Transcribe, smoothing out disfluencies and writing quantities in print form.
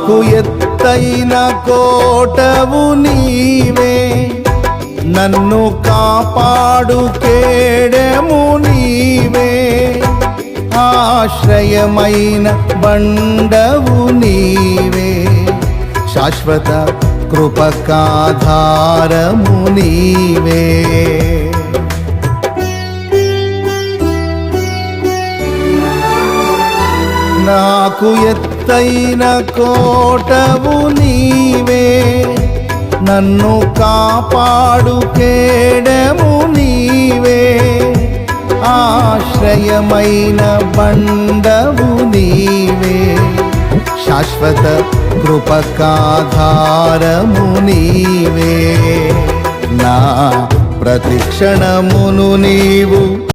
నాకు ఎత్తైన కోటవు నీవే, నన్ను కాపాడు కేడెము నీవే, ఆశ్రయమైన బండవు నీవే, శాశ్వత కృపకాధారము నీవే. నాకు ఎత్తైన కోటవు నీవే, నన్ను కాపాడు కేడెము నీవే, ఆశ్రయమైన బండవు నీవే, శాశ్వత కృపకాధారము నీవే. నా ప్రతిక్షణమును నీవు